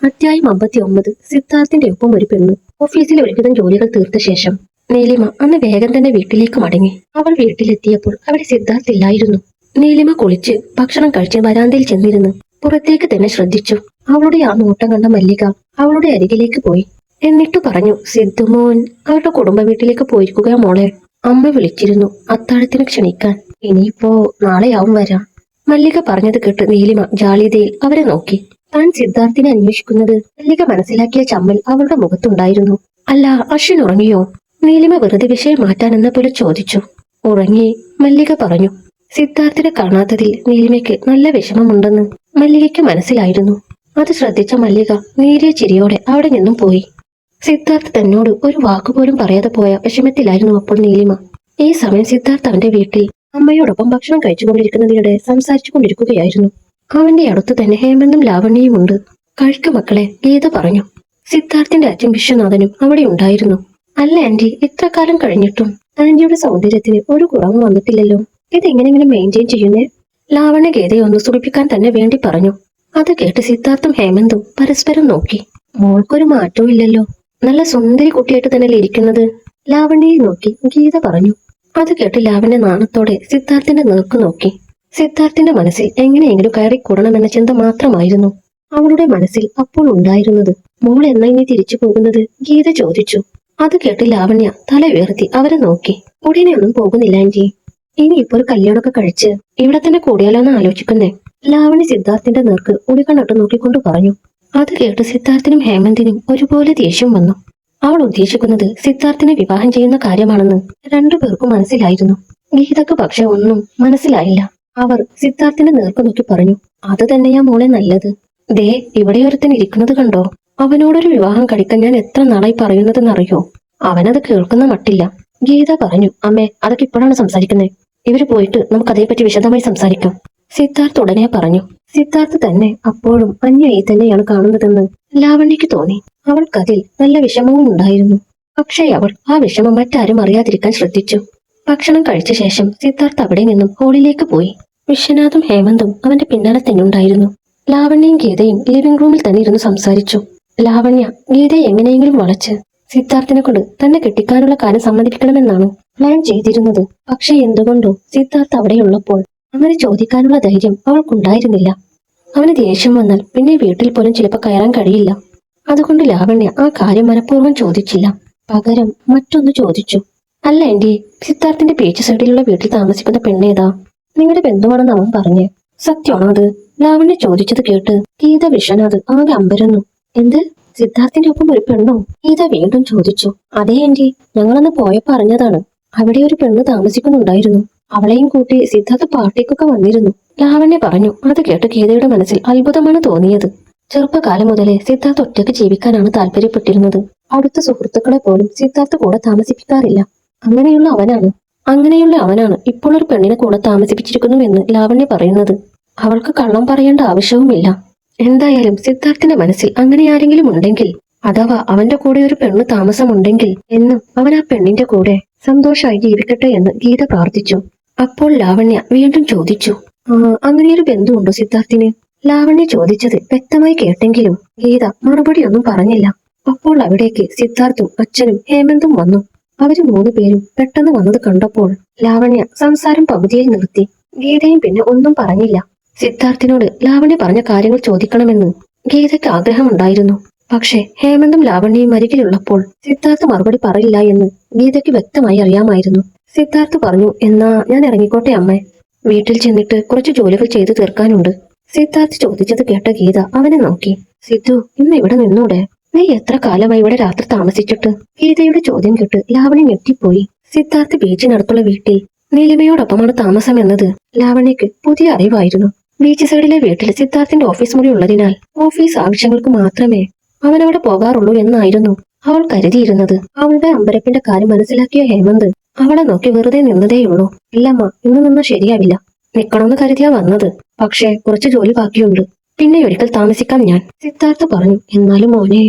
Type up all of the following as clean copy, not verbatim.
അധ്യായം 59. സിദ്ധാർത്ഥിന്റെ ഒപ്പം ഒരു പെണ്ണ്. ഓഫീസിലെ ഒരുവിധം ജോലികൾ തീർത്ത ശേഷം നീലിമ അന്ന് വേഗം തന്നെ വീട്ടിലേക്ക് മടങ്ങി. അവൾ വീട്ടിലെത്തിയപ്പോൾ അവിടെ സിദ്ധാർത്ഥ് ഇല്ലായിരുന്നു. നീലിമ കുളിച്ച് ഭക്ഷണം കഴിച്ച് വരാന്തയിൽ ചെന്നിരുന്ന് പുറത്തേക്ക് തന്നെ ശ്രദ്ധിച്ചു. അവളുടെ ആ നോട്ടം കണ്ട മല്ലിക അവളുടെ അരികിലേക്ക് പോയി. എന്നിട്ട് പറഞ്ഞു, സിദ്ധുമോൻ അവരുടെ കുടുംബ വീട്ടിലേക്ക് പോയിരിക്കുക മോളെ. അമ്മ വിളിച്ചിരുന്നു അത്താഴത്തിന് ക്ഷണിക്കാൻ. ഇനിയിപ്പോ നാളെയാവും വരാം. മല്ലിക പറഞ്ഞത് കേട്ട് നീലിമ ജാള്യതയിൽ അവരെ നോക്കി. താൻ സിദ്ധാർത്ഥിനെ അന്വേഷിക്കുന്നത് മല്ലിക മനസ്സിലാക്കിയ ചമ്മൽ അവളുടെ മുഖത്തുണ്ടായിരുന്നു. അല്ല, അശ്വിൻ ഉറങ്ങിയോ? നീലിമ വെറുതെ വിഷയം മാറ്റാനെന്ന പോലെ ചോദിച്ചു. ഉറങ്ങി, മല്ലിക പറഞ്ഞു. സിദ്ധാർത്ഥിനെ കാണാത്തതിൽ നീലിമയ്ക്ക് നല്ല വിഷമമുണ്ടെന്ന് മല്ലികയ്ക്ക് മനസ്സിലായിരുന്നു. അത് ശ്രദ്ധിച്ച മല്ലിക നേരിയ ചിരിയോടെ അവിടെ നിന്നും പോയി. സിദ്ധാർത്ഥ് തന്നോട് ഒരു വാക്കുപോലും പറയാതെ പോയ വിഷമത്തിലായിരുന്നു അപ്പോൾ നീലിമ. ഈ സമയം സിദ്ധാർത്ഥ് അവന്റെ വീട്ടിൽ അമ്മയോടൊപ്പം ഭക്ഷണം കഴിച്ചുകൊണ്ടിരിക്കുന്നതിനിടെ സംസാരിച്ചു കൊണ്ടിരിക്കുകയായിരുന്നു. അവന്റെ അടുത്ത് തന്നെ ഹേമന്തും ലാവണ്യയും ഉണ്ട്. കഴിക്കു മക്കളെ, ഗീത പറഞ്ഞു. സിദ്ധാർത്ഥിന്റെ അച്ഛൻ വിശ്വനാഥനും അവിടെ ഉണ്ടായിരുന്നു. അല്ല ആന്റി, ഇത്ര കാലം കഴിഞ്ഞിട്ടും ആന്റിയുടെ സൗന്ദര്യത്തിന് ഒരു കുറവും വന്നിട്ടില്ലല്ലോ. ഇതെങ്ങനെ മെയിൻറ്റെയിൻ ചെയ്യുന്നേ? ലാവണ്യ ഗീതയെ ഒന്ന് സുഖിപ്പിക്കാൻ തന്നെ വേണ്ടി പറഞ്ഞു. അത് കേട്ട് സിദ്ധാർത്ഥും ഹേമന്തും പരസ്പരം നോക്കി. മോൾക്കൊരു മാറ്റവും ഇല്ലല്ലോ, നല്ല സുന്ദരി കുട്ടിയായിട്ട് തന്നെയല്ലേ ഇരിക്കുന്നത്. ലാവണ്യയെ നോക്കി ഗീത പറഞ്ഞു. അത് കേട്ട് ലാവണ്യ നാണത്തോടെ സിദ്ധാർത്ഥിന്റെ നേർക്ക് നോക്കി. സിദ്ധാർത്ഥിന്റെ മനസ്സിൽ എങ്ങനെയെങ്കിലും കയറിക്കൂടണമെന്ന ചിന്ത മാത്രമായിരുന്നു അവളുടെ മനസ്സിൽ അപ്പോൾ ഉണ്ടായിരുന്നത്. മോൾ എന്നാ ഇനി തിരിച്ചു പോകുന്നത്? ഗീത ചോദിച്ചു. അത് കേട്ട് ലാവണ്യ തല ഉയർത്തി അവരെ നോക്കി. ഉടനെ ഒന്നും പോകുന്നില്ല ആന്റി, ഇനിയിപ്പോ ഒരു കല്യാണമൊക്കെ കഴിച്ച് ഇവിടെ തന്നെ കൂടിയാലോ എന്ന് ആലോചിക്കുന്നേ. ലാവണ്യ സിദ്ധാർത്ഥിന്റെ നേർക്ക് ഉടികണ്ണട്ട് നോക്കിക്കൊണ്ട് പറഞ്ഞു. അത് കേട്ട് സിദ്ധാർത്ഥിനും ഹേമന്തിനും ഒരുപോലെ ദേഷ്യം വന്നു. അവൾ ഉദ്ദേശിക്കുന്നത് സിദ്ധാർത്ഥിനെ വിവാഹം ചെയ്യുന്ന കാര്യമാണെന്ന് രണ്ടുപേർക്കും മനസ്സിലായിരുന്നു. ഗീതക്ക് പക്ഷെ ഒന്നും മനസ്സിലായില്ല. അവർ സിദ്ധാർത്ഥിന്റെ നേർക്ക് നോക്കി പറഞ്ഞു, അത് തന്നെയാ മോളെ നല്ലത്. ദേ, ഇവിടെ ഒരുത്തൻ ഇരിക്കുന്നത് കണ്ടോ? അവനോടൊരു വിവാഹം കഴിക്കാൻ ഞാൻ എത്ര നാളായി പറയുന്നതെന്നറിയോ? അവനത് കേൾക്കുന്ന മട്ടില്ല. ഗീത പറഞ്ഞു. അമ്മേ, അതൊക്കെ ഇപ്പോഴാണ് സംസാരിക്കുന്നത്. ഇവര് പോയിട്ട് നമുക്ക് അതേപറ്റി വിശദമായി സംസാരിക്കാം. സിദ്ധാർത്ഥ് ഉടനെ പറഞ്ഞു. സിദ്ധാർത്ഥ് തന്നെ അപ്പോഴും അന്യയെ തന്നെയാണ് കാണുന്നതെന്ന് ലാവണ്യക്ക് തോന്നി. അവൾക്കതിൽ നല്ല വിഷമവും ഉണ്ടായിരുന്നു. പക്ഷേ അവൾ ആ വിഷമം മറ്റാരും അറിയാതിരിക്കാൻ ശ്രദ്ധിച്ചു. ഭക്ഷണം കഴിച്ച ശേഷം സിദ്ധാർത്ഥ് അവിടെ നിന്നും ഹോളിലേക്ക് പോയി. വിശ്വനാഥും ഹേമന്തും അവന്റെ പിന്നാലെ തന്നെ ഉണ്ടായിരുന്നു. ലാവണ്യയും ഗീതയും ലിവിംഗ് റൂമിൽ തന്നെ ഇരുന്ന് സംസാരിച്ചു. ലാവണ്യ ഗീതയെ എങ്ങനെയെങ്കിലും വളച്ച് സിദ്ധാർത്ഥിനെ കൊണ്ട് തന്നെ കെട്ടിക്കാനുള്ള കാര്യം സമ്മതിപ്പിക്കണമെന്നാണ് പ്ലാൻ ചെയ്തിരുന്നത്. പക്ഷെ എന്തുകൊണ്ടോ സിദ്ധാർത്ഥ് അവിടെയുള്ളപ്പോൾ അങ്ങനെ ചോദിക്കാനുള്ള ധൈര്യം അവൾക്കുണ്ടായിരുന്നില്ല. അവന് ദേഷ്യം വന്നാൽ പിന്നെ വീട്ടിൽ പോലും ചിലപ്പോൾ കയറാൻ കഴിയില്ല. അതുകൊണ്ട് ലാവണ്യ ആ കാര്യം മനഃപൂർവ്വം ചോദിച്ചില്ല. പകരം മറ്റൊന്ന് ചോദിച്ചു. അല്ല ആന്റി, സിദ്ധാർത്ഥിന്റെ ബീച്ച് സൈഡിലുള്ള വീട്ടിൽ താമസിക്കുന്ന പെണ്ണേതാ? നിങ്ങളുടെ ബന്ധുവാണെന്ന് അവൻ പറഞ്ഞേ. സത്യമാണോ അത്? ലാവണ്യ ചോദിച്ചത് കേട്ട് ഗീത വിശ്വനാഥ് ആകെ അമ്പരന്നു. എന്ത്, സിദ്ധാർത്ഥിന്റെ ഒപ്പം ഒരു പെണ്ണോ? ഗീത വീണ്ടും ചോദിച്ചു. അതേ ആന്റി, ഞങ്ങളന്ന് പോയപ്പോ അറിഞ്ഞതാണ്. അവിടെ ഒരു പെണ്ണ് താമസിക്കുന്നുണ്ടായിരുന്നു. അവളെയും കൂട്ടി സിദ്ധാർത്ഥ് പാർട്ടിക്കൊക്കെ വന്നിരുന്നു. ലാവണ്യ പറഞ്ഞു. അത് കേട്ട് ഗീതയുടെ മനസ്സിൽ അത്ഭുതമാണ് തോന്നിയത്. ചെറുപ്പകാലം മുതലേ സിദ്ധാർത്ഥ് ഒറ്റയ്ക്ക് ജീവിക്കാനാണ് താല്പര്യപ്പെട്ടിരുന്നത്. അടുത്ത സുഹൃത്തുക്കളെ പോലും സിദ്ധാർത്ഥ് കൂടെ താമസിപ്പിക്കാറില്ല. അങ്ങനെയുള്ള അവനാണ് ഇപ്പോൾ ഒരു പെണ്ണിനെ കൂടെ താമസിപ്പിച്ചിരിക്കുന്നുവെന്ന് ലാവണ്യ പറയുന്നത്. അവൾക്ക് കള്ളം പറയേണ്ട ആവശ്യവുമില്ല. എന്തായാലും സിദ്ധാർത്ഥിന്റെ മനസ്സിൽ അങ്ങനെ ആരെങ്കിലും ഉണ്ടെങ്കിൽ, അഥവാ അവന്റെ കൂടെ ഒരു പെണ്ണ് താമസമുണ്ടെങ്കിൽ എന്നും അവൻ ആ പെണ്ണിന്റെ കൂടെ സന്തോഷമായി ജീവിക്കട്ടെ എന്ന് ഗീത പ്രാർത്ഥിച്ചു. അപ്പോൾ ലാവണ്യ വീണ്ടും ചോദിച്ചു. അങ്ങനെയൊരു ബന്ധുവുണ്ടോ സിദ്ധാർത്ഥിന്? ലാവണ്യ ചോദിച്ചത് വ്യക്തമായി കേട്ടെങ്കിലും ഗീത മറുപടിയൊന്നും പറഞ്ഞില്ല. അപ്പോൾ അവിടേക്ക് സിദ്ധാർത്ഥും അച്ഛനും ഹേമന്തും വന്നു. അവര് 3 പേരും പെട്ടെന്ന് വന്നത് കണ്ടപ്പോൾ ലാവണ്യ സംസാരം പകുതിയിൽ നിർത്തി. ഗീതയും പിന്നെ ഒന്നും പറഞ്ഞില്ല. സിദ്ധാർത്ഥിനോട് ലാവണ്യ പറഞ്ഞ കാര്യങ്ങൾ ചോദിക്കണമെന്ന് ഗീതയ്ക്ക് ആഗ്രഹമുണ്ടായിരുന്നു. പക്ഷെ ഹേമന്തും ലാവണ്യയും അരികിലുള്ളപ്പോൾ സിദ്ധാർത്ഥ് മറുപടി പറയില്ല എന്ന് ഗീതയ്ക്ക് വ്യക്തമായി അറിയാമായിരുന്നു. സിദ്ധാർത്ഥ് പറഞ്ഞു. എന്നാ ഞാൻ ഇറങ്ങിക്കോട്ടെ അമ്മേ, വീട്ടിൽ ചെന്നിട്ട് കുറച്ച് ജോലികൾ ചെയ്തു തീർക്കാനുണ്ട്. സിദ്ധാർത്ഥ് ചോദിച്ചത് കേട്ട ഗീത അവനെ നോക്കി. സിദ്ധു, ഇന്ന് ഇവിടെ നിന്നൂടെ? നീ എത്ര കാലമായി ഇവിടെ രാത്രി താമസിച്ചിട്ട്? ഗീതയുടെ ചോദ്യം കേട്ട് ലാവണ്യ ഞെട്ടിപ്പോയി. സിദ്ധാർത്ഥ് ബീച്ചിനടുത്തുള്ള വീട്ടിൽ നീലിമയോടൊപ്പമാണ് താമസം എന്നത് ലാവണ്യക്ക് പുതിയ അറിവായിരുന്നു. ബീച്ച് സൈഡിലെ വീട്ടിൽ സിദ്ധാർത്ഥിന്റെ ഓഫീസ് മുറി ഉള്ളതിനാൽ ഓഫീസ് ആവശ്യങ്ങൾക്ക് മാത്രമേ അവനവിടെ പോകാറുള്ളൂ എന്നായിരുന്നു അവൾ കരുതിയിരുന്നത്. അവളുടെ അമ്പരപ്പിന്റെ കാര്യം മനസ്സിലാക്കിയ ഹേമന്ത് അവളെ നോക്കി വെറുതെ നിന്നതേയുള്ളൂ. ഇല്ലമ്മ, ഇന്ന് നിന്നാ ശരിയാവില്ല. നിക്കണമെന്ന് കരുതിയാ വന്നത്. പക്ഷേ കുറച്ച് ജോലി ബാക്കിയുണ്ട്. പിന്നെ ഒരിക്കൽ താമസിക്കാം ഞാൻ, സിദ്ധാർത്ഥ് പറഞ്ഞു. എന്നാലും മോനെ,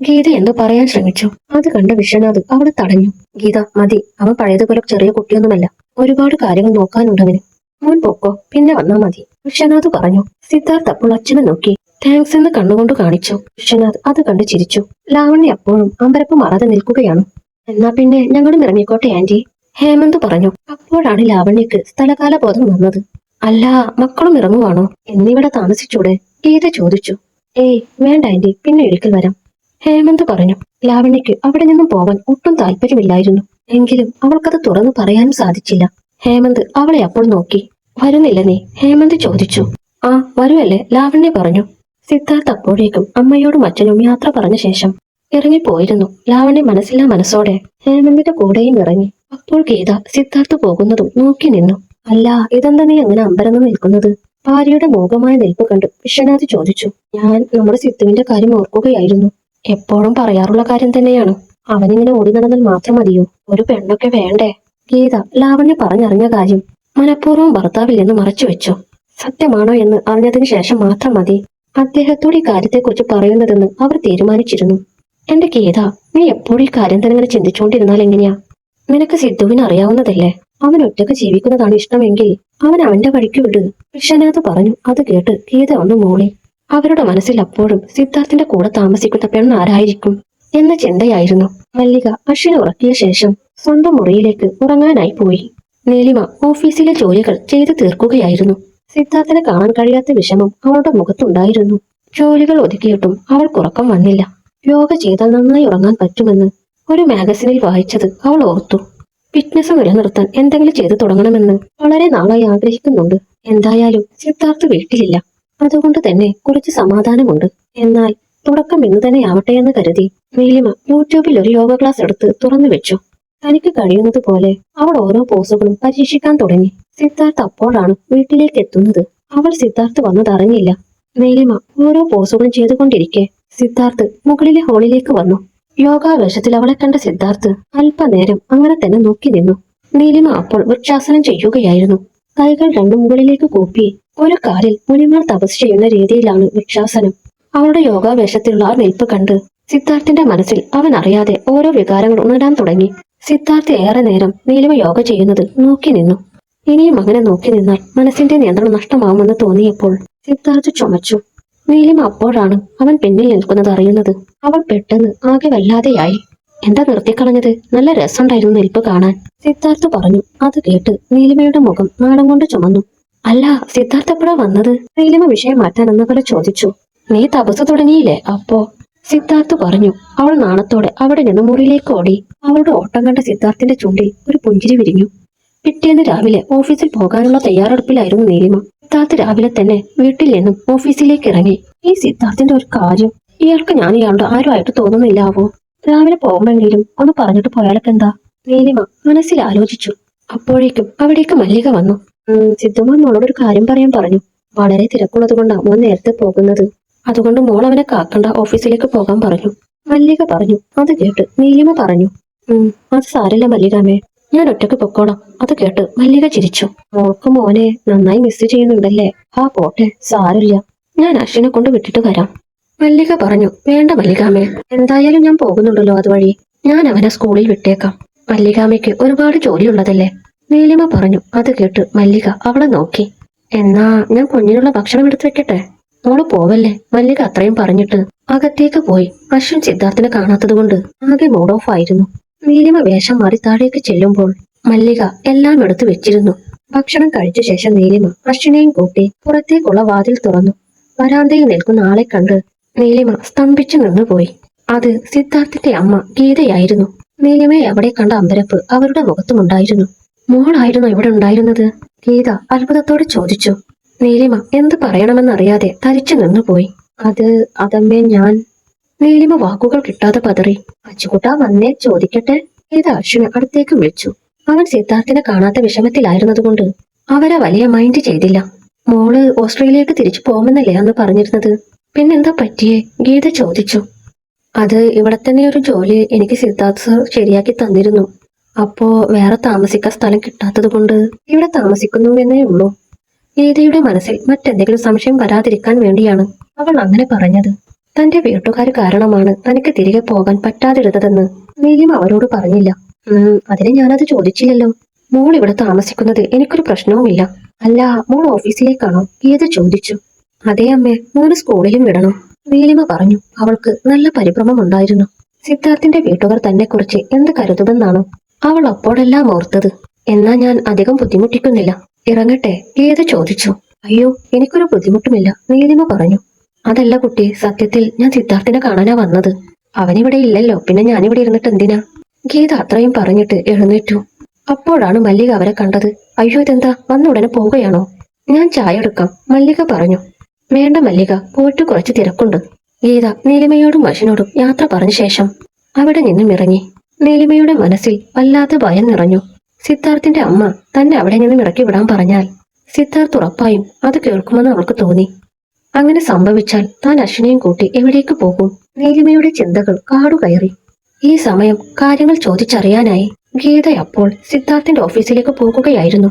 ഗീത എന്തോ പറയാൻ ശ്രമിച്ചു. അത് കണ്ട വിശ്വനാഥ് അവളെ തടഞ്ഞു. ഗീത, മതി, അവൻ പഴയതുപോലെ ചെറിയ കുട്ടിയൊന്നുമല്ല. ഒരുപാട് കാര്യങ്ങൾ നോക്കാനുണ്ടവന്. മോൻ പോക്കോ, പിന്നെ വന്നാ മതി, വിശ്വനാഥ് പറഞ്ഞു. സിദ്ധാർത്ഥ് അപ്പോൾ അച്ഛനെ നോക്കി. താങ്ക്സ് എന്ന് കണ്ണുകൊണ്ട് കാണിച്ചു. വിശ്വനാഥ് അത് കണ്ട് ചിരിച്ചു. ലാവണ്യ അപ്പോഴും അമ്പരപ്പ് മാറാതെ നിൽക്കുകയാണ്. എന്നാ പിന്നെ ഞങ്ങളും ഇറങ്ങിക്കോട്ടെ ആന്റി, ഹേമന്ത് പറഞ്ഞു. അപ്പോഴാണ് ലാവണ്യക്ക് സ്ഥലകാല ബോധം വന്നത്. അല്ല, മക്കളും ഇറങ്ങുവാണോ? എന്നിവിടെ താമസിച്ചൂടെ? ഗീത ചോദിച്ചു. ഏയ് വേണ്ട ആന്റി, പിന്നെ ഒരിക്കൽ വരാം, ഹേമന്ത് പറഞ്ഞു. ലാവണ്യക്ക് അവിടെ നിന്നും പോവാൻ ഒട്ടും താല്പര്യമില്ലായിരുന്നു. എങ്കിലും അവൾക്കത് തുറന്നു പറയാനും സാധിച്ചില്ല. ഹേമന്ത് അവളെ അപ്പോൾ നോക്കി. വരുന്നില്ല നീ? ഹേമന്ത് ചോദിച്ചു. ആ വരുമല്ലേ, ലാവണ്യ പറഞ്ഞു. സിദ്ധാർത്ഥ് അപ്പോഴേക്കും അമ്മയോടും അച്ഛനും യാത്ര പറഞ്ഞ ശേഷം ഇറങ്ങിപ്പോയിരുന്നു. ലാവണ്യ മനസ്സില്ലാ മനസ്സോടെ ഹേമന്തിന്റെ കൂടെയും ഇറങ്ങി. അപ്പോൾ ഗീത സിദ്ധാർത്ഥ് പോകുന്നതും നോക്കി നിന്നു. അല്ല, ഇതെന്താ നീ അങ്ങനെ അമ്പരന്ന് നിൽക്കുന്നത്? ഭാര്യയുടെ മൂകമായ നിൽപ്പ് കണ്ട് വിശ്വനാഥ് ചോദിച്ചു. ഞാൻ നമ്മുടെ സിദ്ധുവിന്റെ കാര്യം ഓർക്കുകയായിരുന്നു. എപ്പോഴും പറയാറുള്ള കാര്യം തന്നെയാണ്. അവനിങ്ങനെ ഓടി നടന്നാൽ മാത്രം മതിയോ? ഒരു പെണ്ണൊക്കെ വേണ്ടേ? ഗീത ലാവണ്യ പറഞ്ഞറിഞ്ഞ കാര്യം മനഃപൂർവ്വം ഭർത്താവിൽ നിന്ന് മറച്ചുവെച്ചു. സത്യമാണോ എന്ന് അറിഞ്ഞതിന് ശേഷം മാത്രം മതി അദ്ദേഹത്തോട് ഈ കാര്യത്തെക്കുറിച്ച് പറയുന്നതെന്ന് അവർ തീരുമാനിച്ചിരുന്നു. എന്റെ ഗീത, നീ എപ്പോഴും ഈ കാര്യം തന്നെ ഇങ്ങനെ ചിന്തിച്ചുകൊണ്ടിരുന്നാൽ എങ്ങനെയാ? നിനക്ക് സിദ്ധുവിന് അറിയാവുന്നതല്ലേ? അവൻ ഒറ്റക്ക് ജീവിക്കുന്നതാണ് ഇഷ്ടമെങ്കിൽ അവൻ അവന്റെ വഴിക്ക് വിട്, വിശ്വനാഥ് പറഞ്ഞു. അത് കേട്ട് ഗീത ഒന്ന് മൂളി. അവരുടെ മനസ്സിൽ അപ്പോഴും സിദ്ധാർത്ഥിന്റെ കൂടെ താമസിക്കുന്ന പെണ്ണ് ആരായിരിക്കും എന്ന ചിന്തയായിരുന്നു. മല്ലിക അശ്വിനെ ഉറക്കിയ ശേഷം സ്വന്തം മുറിയിലേക്ക് ഉറങ്ങാനായി പോയി. നീലിമ ഓഫീസിലെ ജോലികൾ ചെയ്തു തീർക്കുകയായിരുന്നു. സിദ്ധാർത്ഥിനെ കാണാൻ കഴിയാത്ത വിഷമം അവളുടെ മുഖത്തുണ്ടായിരുന്നു. ജോലികൾ ഒതുക്കിയിട്ടും അവൾക്കുറക്കം വന്നില്ല. യോഗ ചെയ്താൽ നന്നായി ഉറങ്ങാൻ പറ്റുമെന്ന് ഒരു മാഗസിനിൽ വായിച്ചത് അവൾ ഓർത്തു. ഫിറ്റ്നസ് നിലനിർത്താൻ എന്തെങ്കിലും ചെയ്തു തുടങ്ങണമെന്ന് വളരെ നാളായി ആഗ്രഹിക്കുന്നുണ്ട്. എന്തായാലും സിദ്ധാർത്ഥ് വീട്ടിലില്ല, അതുകൊണ്ട് തന്നെ കുറച്ച് സമാധാനമുണ്ട്. എന്നാൽ തുടക്കം ഇന്ന് തന്നെ ആവട്ടെ എന്ന് കരുതി നീലിമ യൂട്യൂബിൽ ഒരു യോഗ ക്ലാസ് എടുത്ത് തുറന്നു വെച്ചു. തനിക്ക് കഴിയുന്നത് പോലെ അവൾ ഓരോ പോസുകളും പരീക്ഷിക്കാൻ തുടങ്ങി. സിദ്ധാർത്ഥ് അപ്പോഴാണ് വീട്ടിലേക്ക് എത്തുന്നത്. അവൾ സിദ്ധാർത്ഥ് വന്നതറിഞ്ഞില്ല. നീലിമ ഓരോ പോസുകളും ചെയ്തുകൊണ്ടിരിക്കെ സിദ്ധാർത്ഥ് മുകളിലെ ഹോളിലേക്ക് വന്നു. യോഗാവേശത്തിൽ അവളെ കണ്ട സിദ്ധാർത്ഥ് അല്പനേരം അങ്ങനെ തന്നെ നോക്കി നിന്നു. നീലിമ അപ്പോൾ വൃക്ഷാസനം ചെയ്യുകയായിരുന്നു. കൈകൾ രണ്ടും മുകളിലേക്ക് കൂപ്പി ഒരു കാലിൽ മുനിമാർ തപസ് ചെയ്യുന്ന രീതിയിലാണ് വൃക്ഷാസനം. അവളുടെ യോഗാവേശത്തിലുള്ള ആ നിൽപ്പ് കണ്ട് സിദ്ധാർത്ഥിന്റെ മനസ്സിൽ അവൻ അറിയാതെ ഓരോ വികാരങ്ങൾ ഉണരാൻ തുടങ്ങി. സിദ്ധാർത്ഥ് ഏറെ നേരം നീലിമ യോഗ ചെയ്യുന്നത് നോക്കി നിന്നു. ഇനിയും അങ്ങനെ നോക്കി നിന്നാൽ മനസ്സിന്റെ നിയന്ത്രണം നഷ്ടമാവുമെന്ന് തോന്നിയപ്പോൾ സിദ്ധാർത്ഥ് ചുമച്ചു. നീലിമ അപ്പോഴാണ് അവൻ പിന്നിൽ നിൽക്കുന്നത് അറിയുന്നത്. അവൾ പെട്ടെന്ന് ആകെ വല്ലാതെയായി. എന്താ നിർത്തിക്കളഞ്ഞത്? നല്ല രസമുണ്ടായിരുന്നു നിൽപ്പ് കാണാൻ, സിദ്ധാർത്ഥ് പറഞ്ഞു. അത് കേട്ട് നീലിമയുടെ മുഖം നാണം കൊണ്ട് ചുമന്നു. അല്ല, സിദ്ധാർത്ഥ് എപ്പോഴാ വന്നത്? നീലിമ വിഷയം മാറ്റാൻ എന്ന പോലെ ചോദിച്ചു. നീ തപസ് തുടങ്ങിയില്ലേ അപ്പോ, സിദ്ധാർത്ഥ് പറഞ്ഞു. അവൾ നാണത്തോടെ അവിടെ നിന്ന് മുറിയിലേക്ക് ഓടി. അവളുടെ ഓട്ടം കണ്ട സിദ്ധാർത്ഥിന്റെ ചുണ്ടിൽ ഒരു പുഞ്ചിരി വിരിഞ്ഞു. പിറ്റേന്ന് രാവിലെ ഓഫീസിൽ പോകാനുള്ള തയ്യാറെടുപ്പിലായിരുന്നു നീലിമ. സിദ്ധാർത്ഥ് രാവിലെ തന്നെ വീട്ടിൽ നിന്നും ഓഫീസിലേക്ക് ഇറങ്ങി. ഈ സിദ്ധാർത്ഥിന്റെ ഒരു കാര്യം, ഇയാൾക്ക് ഞാൻ ഇയാളുടെ ആരുമായിട്ട് തോന്നുന്നില്ലാവോ? രാവിലെ പോകുമ്പോഴെങ്കിലും ഒന്ന് പറഞ്ഞിട്ട് പോയാലൊക്കെ എന്താ? നീലിമ മനസ്സിൽ ആലോചിച്ചു. അപ്പോഴേക്കും അവിടേക്ക് മല്ലിക വന്നു. സിദ്ധുമോൻ മോളോടൊരു കാര്യം പറയാൻ പറഞ്ഞു. വളരെ തിരക്കുള്ളത് കൊണ്ടാണ് മോൻ നേരത്തെ പോകുന്നത്. അതുകൊണ്ട് മോൾ അവനെ കാക്കണ്ട, ഓഫീസിലേക്ക് പോകാൻ പറഞ്ഞു, മല്ലിക പറഞ്ഞു. അത് കേട്ട് നീലിമ പറഞ്ഞു. അത് സാരല്ല മല്ലികാമേ, ഞാൻ ഒറ്റക്ക് പൊക്കോളാം. അത് കേട്ട് മല്ലിക ചിരിച്ചു. മോൾക്ക് മോനെ നന്നായി മിസ് ചെയ്യുന്നുണ്ടല്ലേ? ആ പോട്ടെ, സാരില്ല, ഞാൻ അശ്വിനെ കൊണ്ട് വിട്ടിട്ട് വരാം, മല്ലിക പറഞ്ഞു. വേണ്ട മല്ലികാമേ, എന്തായാലും ഞാൻ പോകുന്നുണ്ടല്ലോ അതുവഴി, ഞാൻ അവനെ സ്കൂളിൽ വിട്ടേക്കാം. മല്ലികാമയ്ക്ക് ഒരുപാട് ജോലിയുള്ളതല്ലേ, നീലിമ പറഞ്ഞു. അത് കേട്ട് മല്ലിക അവളെ നോക്കി. എന്നാ ഞാൻ കുഞ്ഞിനുള്ള ഭക്ഷണം എടുത്തു വെക്കട്ടെ? മോള് പോവല്ലേ, മല്ലിക അത്രയും പറഞ്ഞിട്ട് അകത്തേക്ക് പോയി. അശ്വിൻ സിദ്ധാർത്ഥിനെ കാണാത്തത് കൊണ്ട് ആകെ മൂഡ് ഓഫ് ആയിരുന്നു. നീലിമ വേഷം മാറി താഴേക്ക് ചെല്ലുമ്പോൾ മല്ലിക എല്ലാം എടുത്തു വെച്ചിരുന്നു. ഭക്ഷണം കഴിച്ച ശേഷം നീലിമ അശ്വിനെയും കൂട്ടി പുറത്തേക്കുള്ള വാതിൽ തുറന്നു. വരാന്തയിൽ നിൽക്കുന്ന ആളെ കണ്ട് നീലിമ സ്തംഭിച്ചു നിന്നുപോയി. അത് സിദ്ധാർത്ഥിന്റെ അമ്മ ഗീതയായിരുന്നു. നീലിമയെ അവിടെ കണ്ട അമ്പരപ്പ് അവരുടെ മുഖത്തുമുണ്ടായിരുന്നു. മോളായിരുന്നു ഇവിടെ ഉണ്ടായിരുന്നത്? ഗീത അത്ഭുതത്തോടെ ചോദിച്ചു. നീലിമ എന്ത് പറയണമെന്നറിയാതെ തരിച്ചു നിന്നുപോയി. അതമ്മേ ഞാൻ, നീലിമ വാക്കുകൾ കിട്ടാതെ പതറി. അച്ചുകുട്ടാ വന്നേ, ചോദിക്കട്ടെ, ഗീത അശ്വിനെ അടുത്തേക്ക് വിളിച്ചു. അവൻ സിദ്ധാർത്ഥിനെ കാണാത്ത വിഷമത്തിലായിരുന്നതുകൊണ്ട് അവരെ വലിയ മൈൻഡ് ചെയ്തില്ല. മോള് ഓസ്ട്രേലിയക്ക് തിരിച്ചു പോകുമെന്നല്ലേ അന്ന് പറഞ്ഞിരുന്നത്? പിന്നെന്താ പറ്റിയേ? ഗീത ചോദിച്ചു. അത് ഇവിടെ തന്നെ ഒരു ജോലി എനിക്ക് സിദ്ധാർത്ഥ് സർ ശരിയാക്കി തന്നിരുന്നു. അപ്പോ വേറെ താമസിക്കാൻ സ്ഥലം കിട്ടാത്തത് കൊണ്ട് ഇവിടെ താമസിക്കുന്നു എന്നേ ഉള്ളൂ. ഗീതയുടെ മനസ്സിൽ മറ്റെന്തെങ്കിലും സംശയം വരാതിരിക്കാൻ വേണ്ടിയാണ് അവൾ അങ്ങനെ പറഞ്ഞത്. തന്റെ വീട്ടുകാർ കാരണമാണ് തനിക്ക് തിരികെ പോകാൻ പറ്റാതിരുന്നതെന്ന് നീലിമ അവരോട് പറഞ്ഞില്ല. അതിന് ഞാനത് ചോദിച്ചില്ലല്ലോ. മോൾ ഇവിടെ താമസിക്കുന്നത് എനിക്കൊരു പ്രശ്നവുമില്ല. അല്ല, മോൾ ഓഫീസിലേക്കാണോ? ഗീത ചോദിച്ചു. അതേ അമ്മേ, മോന് സ്കൂളിലും വിടണം. നീലിമ പറഞ്ഞു. അവൾക്ക് നല്ല പരിഭ്രമമുണ്ടായിരുന്നു. സിദ്ധാർത്ഥിന്റെ വീട്ടുകാർ തന്നെ കുറിച്ച് എന്ത് കരുതുമെന്നാണോ അവൾ അപ്പോഴെല്ലാം ഓർത്തത്. എന്നാ ഞാൻ അധികം ബുദ്ധിമുട്ടിക്കുന്നില്ല, ഇറങ്ങട്ടെ? ഗീത ചോദിച്ചു. അയ്യോ, എനിക്കൊരു ബുദ്ധിമുട്ടുമില്ല, നീലിമ പറഞ്ഞു. അതല്ല കുട്ടി, സത്യത്തിൽ ഞാൻ സിദ്ധാർത്ഥിനെ കാണാനാ വന്നത്. അവനിവിടെ ഇല്ലല്ലോ, പിന്നെ ഞാനിവിടെ ഇരുന്നിട്ട് എന്തിനാ? ഗീത അത്രയും പറഞ്ഞിട്ട് എഴുന്നേറ്റു. അപ്പോഴാണ് മല്ലിക അവരെ കണ്ടത്. അയ്യോ, ഇതെന്താ, വന്ന ഉടനെ പോവുകയാണോ? ഞാൻ ചായ എടുക്കാം, മല്ലിക പറഞ്ഞു. വേണ്ട മല്ലിക, പോയിട്ട് കുറച്ച് തിരക്കുണ്ട്. ഗീത നീലിമയോടും മഷിനോടും യാത്ര പറഞ്ഞ ശേഷം അവിടെ നിന്നും ഇറങ്ങി. നീലിമയുടെ മനസ്സിൽ വല്ലാത്ത ഭയം നിറഞ്ഞു. സിദ്ധാർത്ഥിന്റെ അമ്മ തന്നെ അവിടെ നിന്നും ഇറക്കി വിടാൻ പറഞ്ഞാൽ സിദ്ധാർത്ഥ് ഉറപ്പായും അത് കേൾക്കുമെന്ന് അവൾക്ക് തോന്നി. അങ്ങനെ സംഭവിച്ചാൽ താൻ അശ്വിനെയും കൂട്ടി എവിടേക്ക് പോകും? നീലിമയുടെ ചിന്തകൾ കാടുകയറി. ഈ സമയം കാര്യങ്ങൾ ചോദിച്ചറിയാനായി ഗീത അപ്പോൾ സിദ്ധാർത്ഥിന്റെ ഓഫീസിലേക്ക് പോകുകയായിരുന്നു.